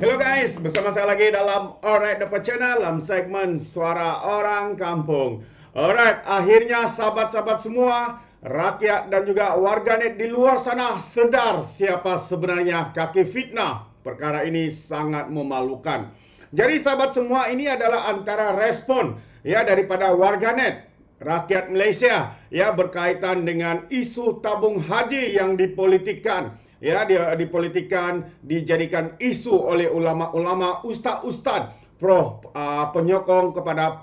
Hello guys, bersama saya lagi dalam Alright Dapat Channel dalam segmen Suara Orang Kampung. Alright, akhirnya sahabat-sahabat semua, rakyat dan juga warganet di luar sana sedar siapa sebenarnya kaki fitnah. Perkara ini sangat memalukan. Jadi sahabat semua, ini adalah antara respon daripada warganet rakyat Malaysia berkaitan dengan isu tabung haji yang dipolitikkan. Dia dipolitikkan, dijadikan isu oleh ulama-ulama, ustaz-ustaz penyokong kepada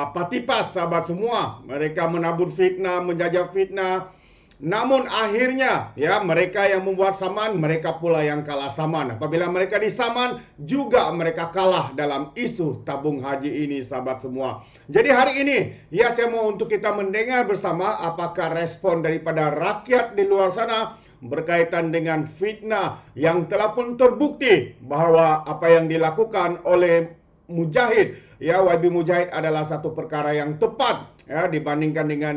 parti PAS, sahabat semua. Mereka menabur fitnah, menjajah fitnah. Namun akhirnya mereka yang membuat saman, mereka pula yang kalah saman. Apabila mereka disaman, juga mereka kalah dalam isu tabung haji ini, sahabat semua. Jadi hari ini saya mau untuk kita mendengar bersama apakah respon daripada rakyat di luar sana berkaitan dengan fitnah yang telah pun terbukti bahawa apa yang dilakukan oleh Mujahid, YB Mujahid adalah satu perkara yang tepat dibandingkan dengan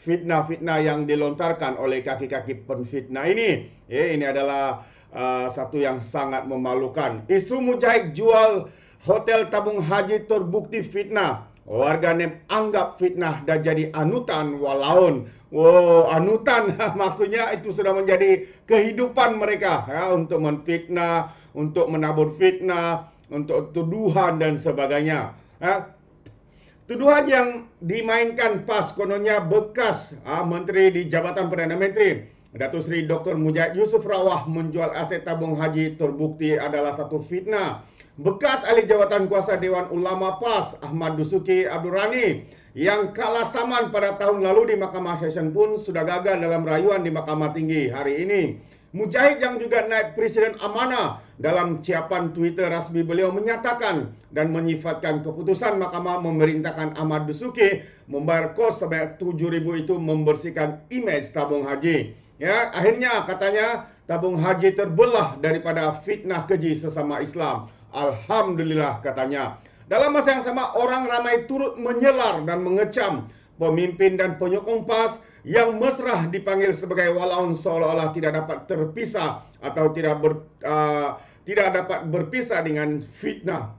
fitnah-fitnah yang dilontarkan oleh kaki-kaki penfitnah ini. Ini adalah satu yang sangat memalukan. Isu Mujahid jual hotel tabung haji terbukti fitnah. Warganet anggap fitnah dah jadi anutan walaun. Anutan maksudnya itu sudah menjadi kehidupan mereka untuk menfitnah, untuk menabur fitnah, untuk tuduhan dan sebagainya. Tuduhan yang dimainkan PAS kononnya bekas Menteri di Jabatan Perdana Menteri Datuk Seri Dr. Mujahid Yusof Rawah menjual aset tabung haji terbukti adalah satu fitnah. Bekas ahli jawatan kuasa Dewan Ulama PAS Ahmad Dusuki Abdul Rani yang kalah saman pada tahun lalu di Mahkamah Session pun sudah gagal dalam rayuan di Mahkamah Tinggi hari ini. Mujahid yang juga naib Presiden Amanah dalam ciapan Twitter rasmi beliau menyatakan dan menyifatkan keputusan Mahkamah memerintahkan Ahmad Dusuki membayar kos sebanyak 7,000 itu membersihkan imej tabung haji. Akhirnya katanya tabung haji terbelah daripada fitnah keji sesama Islam. Alhamdulillah katanya. Dalam masa yang sama, orang ramai turut menyelar dan mengecam pemimpin dan penyokong PAS yang mesra dipanggil sebagai walaun seolah-olah tidak dapat terpisah atau tidak dapat berpisah dengan fitnah.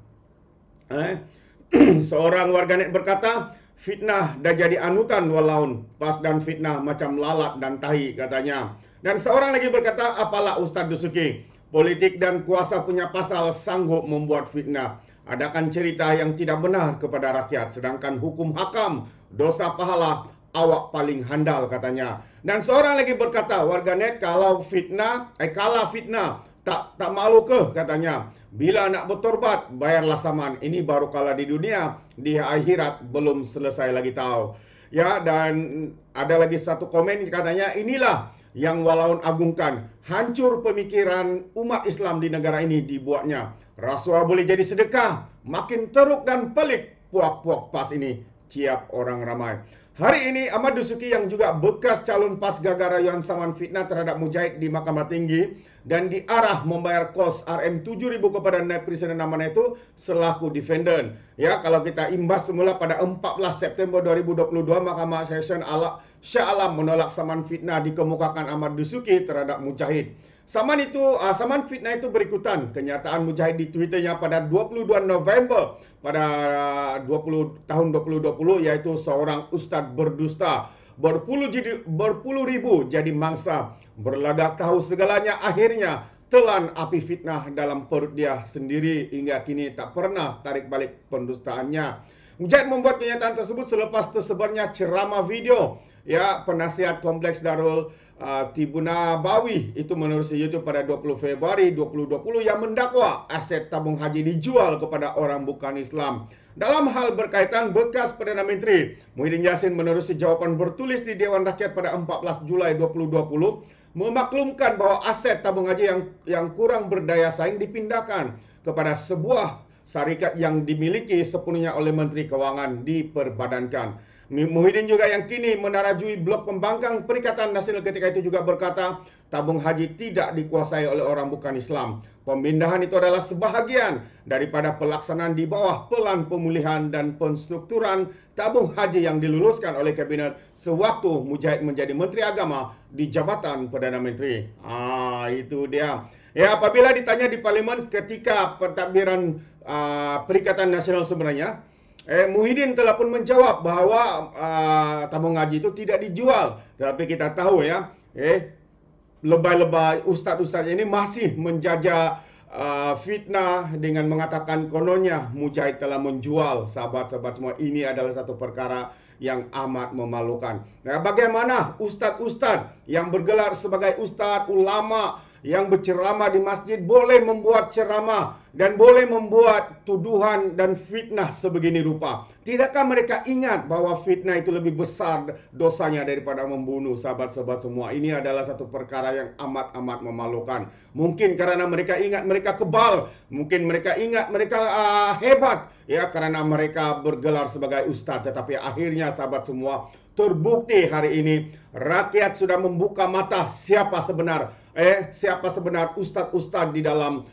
Seorang warganet berkata, fitnah dah jadi anutan walaun PAS dan fitnah macam lalat dan tahi katanya. Dan seorang lagi berkata, apalah Ustaz Dusuki, politik dan kuasa punya pasal sanggup membuat fitnah. Adakan cerita yang tidak benar kepada rakyat, sedangkan hukum hakam, dosa pahala, awak paling handal katanya. Dan seorang lagi berkata, warganet kalah fitnah, tak malu ke katanya. Bila nak bertorbat, bayarlah saman. Ini baru kalah di dunia, di akhirat belum selesai lagi tahu. Dan ada lagi satu komen katanya, inilah yang walaun agungkan, hancur pemikiran umat Islam di negara ini dibuatnya. Rasuah boleh jadi sedekah, makin teruk dan pelik puak-puak PAS ini, ciap orang ramai. Hari ini Ahmad Dusuki yang juga bekas calon PAS gagal rayuan saman fitnah terhadap Mujahid di Mahkamah Tinggi dan diarah membayar kos RM7,000 kepada naib Presiden Amanah itu selaku defendant. Kalau kita imbas semula pada 14 September 2022, Mahkamah Session Shah Alam menolak saman fitnah dikemukakan Ahmad Dusuki terhadap Mujahid. Saman fitnah itu berikutan kenyataan Mujahid di Twitternya pada 22 November pada tahun 2020, yaitu seorang ustaz berdusta berpuluh ribu jadi mangsa, berlagak tahu segalanya, akhirnya telan api fitnah dalam perut dia sendiri hingga kini tak pernah tarik balik pendustaannya. Mujahid membuat kenyataan tersebut selepas tersebarnya ceramah video penasihat Kompleks Darul Tibunabawi itu menerusi YouTube pada 20 Februari 2020 yang mendakwa aset tabung haji dijual kepada orang bukan Islam. Dalam hal berkaitan, bekas Perdana Menteri Muhyiddin Yassin menerusi jawapan bertulis di Dewan Rakyat pada 14 Julai 2020 memaklumkan bahawa aset tabung haji yang kurang berdaya saing dipindahkan kepada sebuah syarikat yang dimiliki sepenuhnya oleh Menteri Kewangan diperbadankan. Muhyiddin juga yang kini menarajui blok pembangkang Perikatan Nasional ketika itu juga berkata, tabung haji tidak dikuasai oleh orang bukan Islam. Pemindahan itu adalah sebahagian daripada pelaksanaan di bawah pelan pemulihan dan penstrukturan tabung haji yang diluluskan oleh Kabinet sewaktu Mujahid menjadi Menteri Agama di Jabatan Perdana Menteri. Itu dia. Ya, apabila ditanya di Parlimen ketika pentadbiran Perikatan Nasional sebenarnya, Muhyiddin telah pun menjawab bahawa tabung haji itu tidak dijual. Tetapi kita tahu ya, lebay-lebay ustaz-ustaz ini masih menjajah fitnah dengan mengatakan kononnya Mujahid telah menjual. Sahabat-sahabat semua, ini adalah satu perkara yang amat memalukan. Nah, bagaimana ustaz-ustaz yang bergelar sebagai ustaz, ulama, yang berceramah di masjid boleh membuat ceramah dan boleh membuat tuduhan dan fitnah sebegini rupa? Tidakkah mereka ingat bahawa fitnah itu lebih besar dosanya daripada membunuh? Sahabat-sahabat semua, ini adalah satu perkara yang amat-amat memalukan. Mungkin karena mereka ingat mereka kebal, mungkin mereka ingat mereka hebat, ya, karena mereka bergelar sebagai ustaz. Tetapi akhirnya sahabat semua, terbukti hari ini rakyat sudah membuka mata siapa sebenar ustaz-ustaz di dalam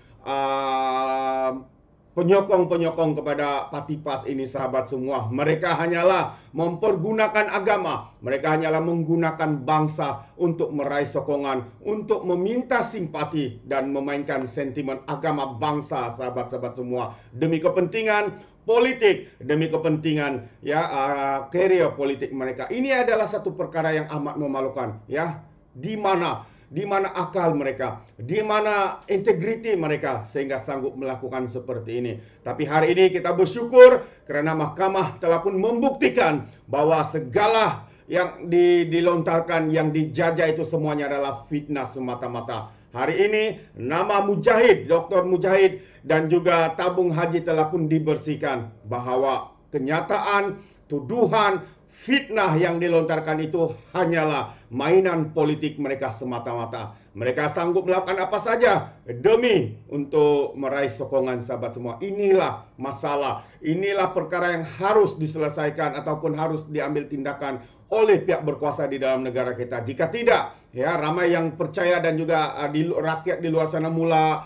penyokong-penyokong kepada Parti PAS ini, sahabat semua. Mereka hanyalah mempergunakan agama, mereka hanyalah menggunakan bangsa untuk meraih sokongan, untuk meminta simpati dan memainkan sentimen agama bangsa, sahabat-sahabat semua, demi kepentingan politik, demi kepentingan karier politik mereka. Ini adalah satu perkara yang amat memalukan, ya. Di mana akal mereka, di mana integriti mereka sehingga sanggup melakukan seperti ini. Tapi hari ini kita bersyukur kerana mahkamah telah pun membuktikan bahawa segala yang dilontarkan, yang dijajah itu semuanya adalah fitnah semata-mata. Hari ini nama Mujahid, Dr. Mujahid dan juga tabung haji telah pun dibersihkan. Bahawa kenyataan, tuduhan, fitnah yang dilontarkan itu hanyalah mainan politik mereka semata-mata. Mereka sanggup melakukan apa saja demi untuk meraih sokongan, sahabat semua. Inilah masalah, inilah perkara yang harus diselesaikan ataupun harus diambil tindakan oleh pihak berkuasa di dalam negara kita. Jika tidak, ya, ramai yang percaya dan juga rakyat di luar sana mula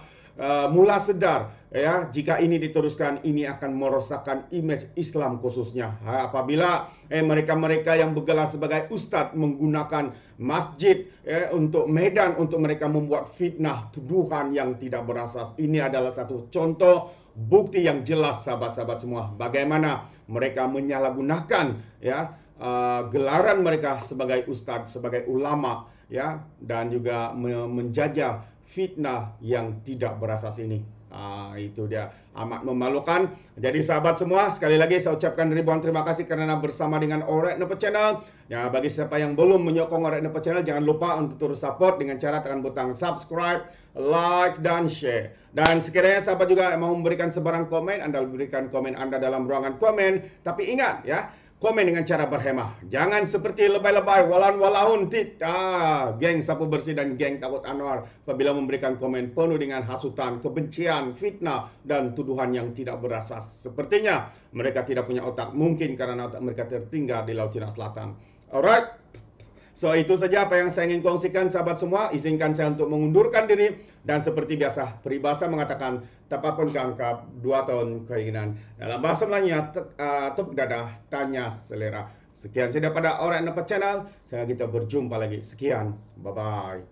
sedar, ya, jika ini diteruskan, ini akan merosakkan image Islam khususnya. Apabila mereka-mereka yang bergelar sebagai ustaz menggunakan masjid untuk medan untuk mereka membuat fitnah, tuduhan yang tidak berasas. Ini adalah satu contoh bukti yang jelas, sahabat-sahabat semua, bagaimana mereka menyalahgunakan, ya, gelaran mereka sebagai ustaz, sebagai ulama, ya, dan juga menjajah fitnah yang tidak berasas ini. Itu dia, amat memalukan. Jadi sahabat semua, sekali lagi saya ucapkan ribuan terima kasih kerana bersama dengan Alright Napa Channel. Ya, bagi siapa yang belum menyokong Alright Napa Channel, jangan lupa untuk terus support dengan cara tekan butang subscribe, like dan share. Dan sekiranya sahabat juga mau memberikan sebarang komen, Anda berikan komen Anda dalam ruangan komen. Tapi ingat, ya, komen dengan cara berhemah. Jangan seperti lebay-lebay, walan-walaun, geng sapu bersih dan geng takut Anwar apabila memberikan komen penuh dengan hasutan, kebencian, fitnah, dan tuduhan yang tidak berasas. Sepertinya mereka tidak punya otak, mungkin karena otak mereka tertinggal di Laut Cina Selatan. Alright. So, itu saja apa yang saya ingin kongsikan, sahabat semua. Izinkan saya untuk mengundurkan diri. Dan seperti biasa, peribahasa mengatakan, tapapun keangkap 2 tahun keinginan. Dalam bahasa Melayunya, tepuk dadah, tanya selera. Sekian saja pada Alright Napa Channel. Saya kita berjumpa lagi. Sekian. Bye-bye.